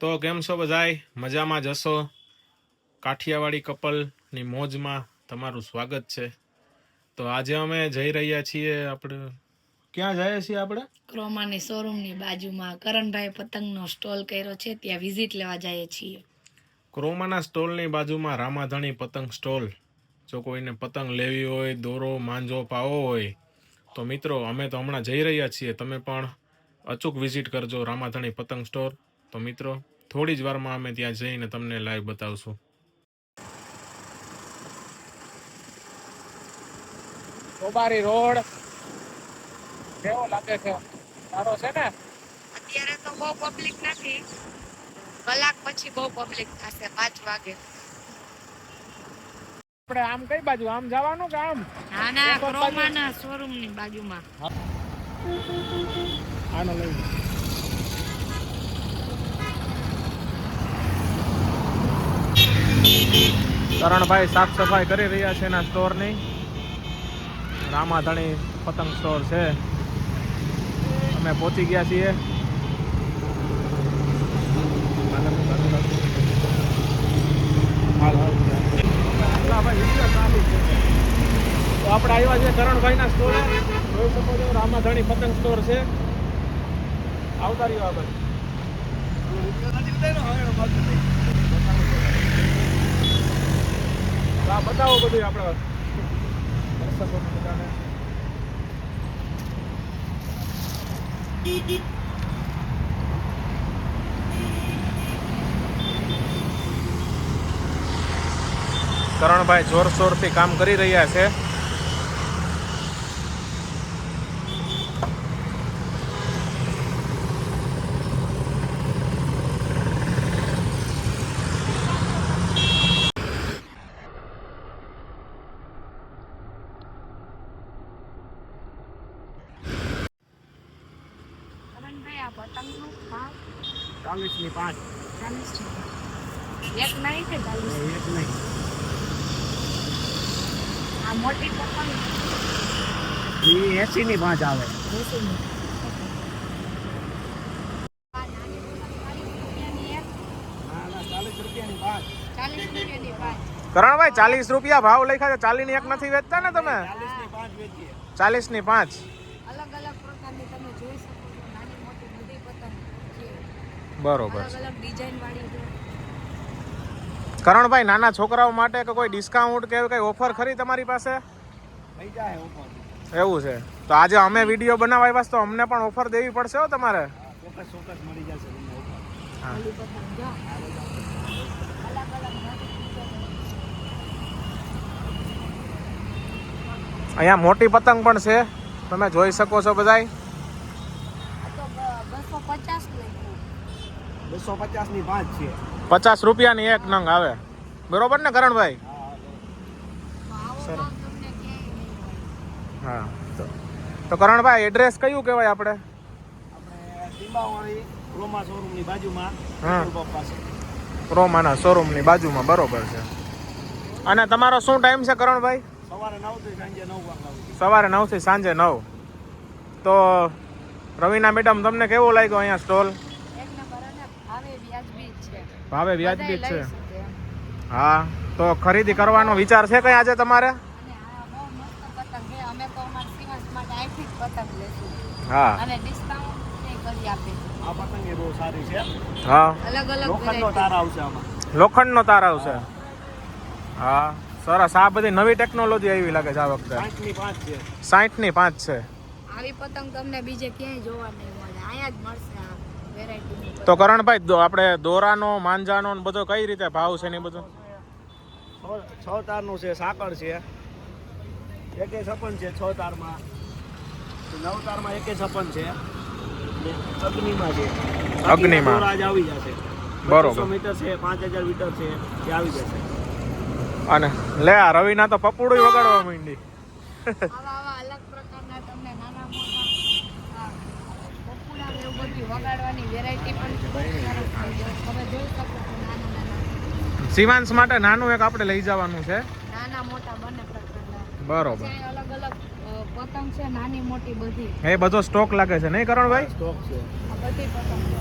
તો કેમ છો બધાય? મજામાં જશો? કાઠિયાવાડી કપલની મોજમાં તમારું સ્વાગત છે. તો આજે અમે જઈ રહ્યા છીએ આપણે ક્યાં જઈએ છીએ આપણે? ક્રોમાની શોરૂમની બાજુમાં કરણભાઈ પતંગનો સ્ટોલ કર્યો છે, ત્યાં વિઝિટ લેવા જઈએ છીએ. ક્રોમાના સ્ટોલની બાજુમાં રામાધણી પતંગ સ્ટોલ. જો કોઈને પતંગ લેવી હોય, દોરો માંજો પાવો હોય તો મિત્રો અમે તો હમણાં જઈ રહ્યા છીએ. તમે પણ અચૂક વિઝિટ કરજો રામાધણી પતંગ સ્ટોર. તો મિત્રો થોડી જ વારમાં અમે ત્યાં જઈને તમને લાઈવ બતાવશું. ચોબારી રોડ કેવો લાગે છે? સારો છે ને? અત્યારે તો બહુ પબ્લિક નથી, કલાક પછી બહુ પબ્લિક થશે, 5 વાગે. આપણે આમ કઈ બાજુ આમ જવાનું કે આમ? ના, ક્રોમાના શોરૂમની બાજુમાં. આનો લઈ કરણભાઈ સાફ સફાઈ કરી રહ્યા છે એના સ્ટોરની. રામાધણી પતંગ સ્ટોર છે. અમે પહોંચી ગયા છીએ. તો આપણે આવ્યા છે કરણભાઈના સ્ટોરે. જોઈ શકો છો રામાધણી પતંગ સ્ટોર છે. આવતા રહ્યો આગળ. આ બતાવો બધું આપણે દર્શકોને બધાને. કરણભાઈ જોરશોરથી કામ કરી રહ્યા છે. કરણભાઈ, આ પતંગનો ભાવ 40 ની 5. 40 છે. એક નહીં કે 40? એક નહીં. આ મોટી પતંગ એ 80 ની 5 આવે. 80 ની. કરણભાઈ 40 રૂપિયા ભાવ લખ્યા છે. 40 ની એક નથી વેચતા ને તમે? 40 ની 5. અલગ અલગ પ્રકારની તમે જોઈ શકો છો, નાની મોટી બધી પતંગ છે. બરોબર. અલગ અલગ ડિઝાઇન વાળી છે. કરણભાઈ નાના છોકરાઓ માટે કે કોઈ ડિસ્કાઉન્ટ કે કઈ ઓફર ખરી તમારી પાસે? થઈ જાય ઓફર. એવું છે તો આજે અમે વિડીયો બનાવવા આવ્યા તો અમને પણ ઓફર દેવી પડશે હો તમારે. ચોક્કસ મળી જશે તમને ઓફર. હા. વાલી પતંગ જો. અલગ અલગ મોટી ડિઝાઇન. અહીંયા મોટી પતંગ પણ છે, તમે જોઈ શકો છો બધાય. આ તો 250 લઈ. 250 ની 5 છે. 50 રૂપિયાની એક નંગ આવે. બરોબર ને કરણભાઈ? આવો સર. ભાવ તમને ક્યાંય નહીં મળે. હા. તો કરણભાઈ એડ્રેસ કયું કહેવાય આપણે? આપણે ટીંબાવાળી ક્રોમા શોરૂમની બાજુમાં હા. પેટ્રોલ પંપ પાસે. રોમાના શોરૂમની બાજુમાં. બરોબર છે. અને તમારો શું ટાઈમ છે કરણભાઈ? સવારે 9 થી સાંજે 9 વાગ્યા સુધી. સવારે 9 થી સાંજે 9. તો રવિના મેડમ તમને કેવો લાગ્યો અહીંયા સ્ટોલ? એક નંબર અને ભાવે વ્યાજબી જ છે. ભાવે વ્યાજબી જ બધાય છે. લઈ શકે એમ. હા. તો ખરીદી કરવાનો વિચાર છે કઈ આજે તમારે? અને આ બહુ મસ્ત પતંગ છે. અમે તો અમારા સિવાસ માટે અહીંથી જ પતંગ લેશું હા. અને ડિસ્કાઉન્ટ નહીં કરી આપીશું. આ પતંગ એ બહુ સારી છે. હા. અલગ અલગ લોખંડનો તાર આવશે આમાં. લોખંડનો તાર આવશે. હા સરસ. આ બધી નવી ટેકનોલોજી આવી લાગે છે આ વખતે. 60 ની 5 છે. 60 ની 5 છે. આવી પતંગ તમને બીજે ક્યાંય જોવા નહીં મળે, અહીંયા જ મળશે આ વેરાયટી. તો કરણભાઈ આપણે દોરાનો માંજાનો ને બધો કઈ રીતે ભાવ છે ને બધું? 6 તારનું છે, સાકળ છે. 1.56 છે 6 તારમાં. 9 તારમાં 1.56 છે. ને અગ્નિમાં છે. અગ્નિમાં. દોરા જ આવી જશે. બરોબર. 200 મીટર છે, 5000 મીટર છે, એ આવી જશે. અને લે આ રવિના તો પપુડું વગાડવા માંડી. આવા અલગ પ્રકારના તમને નાના મોટા પોપ્યુલર એવું બધું વગાડવાની વેરાયટી પણ ખૂબ સરસ થઈ છે. તમે જોઈ શકો છો નાના નાના શિવાંશ માટે નાનું એક આપણે લઈ જવાનું છે. નાના મોટા બંને પ્રકારના. બરોબર. જે અલગ અલગ પતંગ છે, નાની મોટી બધી. એ બધો સ્ટોક લાગે છે નહીં કરણભાઈ? સ્ટોક છે. આ બધી પતંગ છે.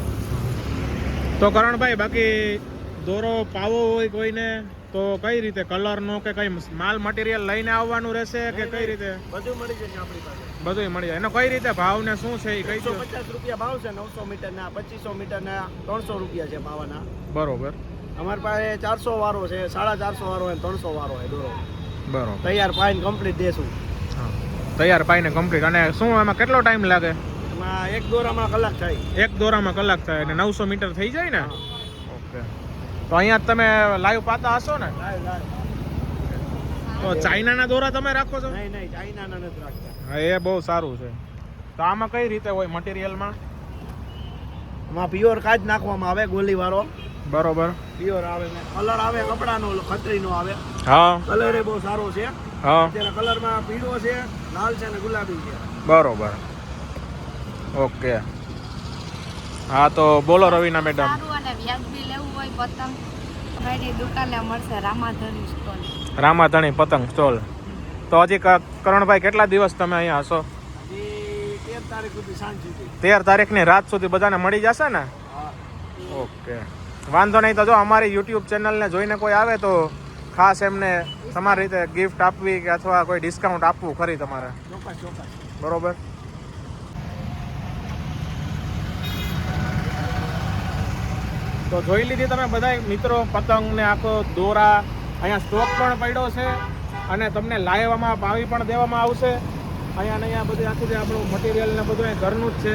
તો કરણભાઈ બાકી દોરો પાવો હોય કોઈને તો કઈ રીતે કલરનો કે કઈ માલ મટીરિયલ લઈને આવવાનું રહેશે કે કઈ રીતે બધું મળી જશે આપણી પાસે. બધું મળી જાય એનો કઈ રીતે ભાવ ને શું છે એ કઈ દો. 150 રૂપિયા ભાવ છે. 900 મીટરના 2500 મીટરના 300 રૂપિયા છે પાવાના. બરોબર અમારી પાસે 400 વાળો છે, 450 વાળો અને 300 વાળો છે દોરો. બરોબર તૈયાર પાઈને કમ્પ્લીટ દેશું. હા તૈયાર પાઈને કમ્પ્લીટ. અને શું એમાં કેટલો ટાઈમ લાગે? એમાં એક દોરામાં કલાક થાય. એક દોરામાં કલાક થાય અને 900 મીટર થઈ જાય ને. ઓકે તો અહીંયા તમે લાઈવ પાતા હશો ને? તો ચાઇનાના દોરા તમે રાખો છો? નહીં નહીં, ચાઇનાના નથી રાખતા. હા એ બહુ સારું છે. તો આમાં કઈ રીતે હોય મટીરિયલમાં? એમાં પ્યોર કાચ નાખવામાં આવે, ગોલી વાળો બરોબર. પ્યોર આવે. કલર આવે કપડાનો, ખત્રીનો આવે. હા કલર એ બહુ સારો છે. હા અત્યારે કલરમાં પીળો છે, લાલ છે અને ગુલાબી છે. બરોબર. ઓકે હા તો બોલો રવીના મેડમ. સારું અને વ્યાજબી લેવું હોય પતંગ ભાઈની દુકાને મળશે રામાધણી સ્ટોલ. રામાધણી પતંગ સ્ટોલ. તો હજી કરણભાઈ કેટલા દિવસ તમે અહીંયા હશો? હજી 13 તારીખ સુધી સાંજ સુધી. 13 તારીખની રાત સુધી બધાને મળી જશે ને? હા. ઓકે વાંધો નહીં. તો જો અમારી યુટ્યુબ ચેનલને જોઈને કોઈ આવે તો ખાસ એમને તમારી રીતે ગિફ્ટ આપવી કે અથવા કોઈ ડિસ્કાઉન્ટ આપવું ખરી તમારે? ચોક્કસ ચોક્કસ. બરોબર. તો જોઈ લીધી તમે બધા મિત્રો પતંગ ને આખો દોરા. અહીંયા સ્ટોક પણ પડ્યો છે અને તમને લાવવામાં પાવી પણ દેવામાં આવશે. અહીંયા ને અહીંયા બધી આખું જે આપણું મટીરિયલ ને બધું અહીં ઘરનું જ છે.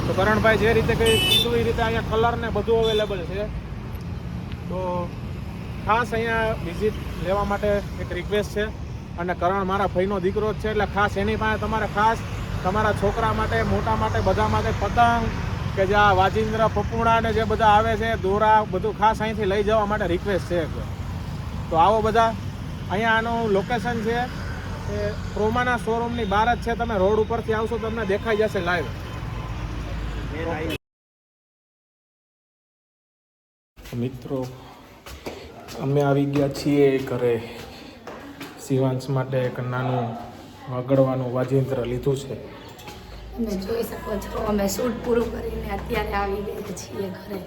તો કરણભાઈ જે રીતે કીધું એ રીતે અહીંયા કલર ને બધું અવેલેબલ છે. તો ખાસ અહીંયા વિઝિટ લેવા માટે એક રિક્વેસ્ટ છે. અને કરણ મારા ભાઈનો દીકરો જ છે એટલે ખાસ એની પાસે તમારે ખાસ તમારા છોકરા માટે, મોટા માટે, બધા માટે પતંગ કે જે આ વાજિંદ્ર પપુડા ને જે બધા આવે છે દોરા બધું ખાસ અહીંથી લઈ જવા માટે રિક્વેસ્ટ છે. તો આવો બધા. અહીંયા આનું લોકેશન છે એ ક્રોમાના શોરૂમની બહાર જ છે. તમે રોડ ઉપરથી આવશો તમને દેખાઈ જશે લાઈવ. મિત્રો અમે આવી ગયા છીએ ઘરે. શિવાંશ માટે એક નાનું વગડવાનું વાજિંત્ર લીધું છે. તમે જોઈ શકો છો અમે શૂટ પૂરું કરીને અત્યારે આવી ગયા છીએ ઘરે.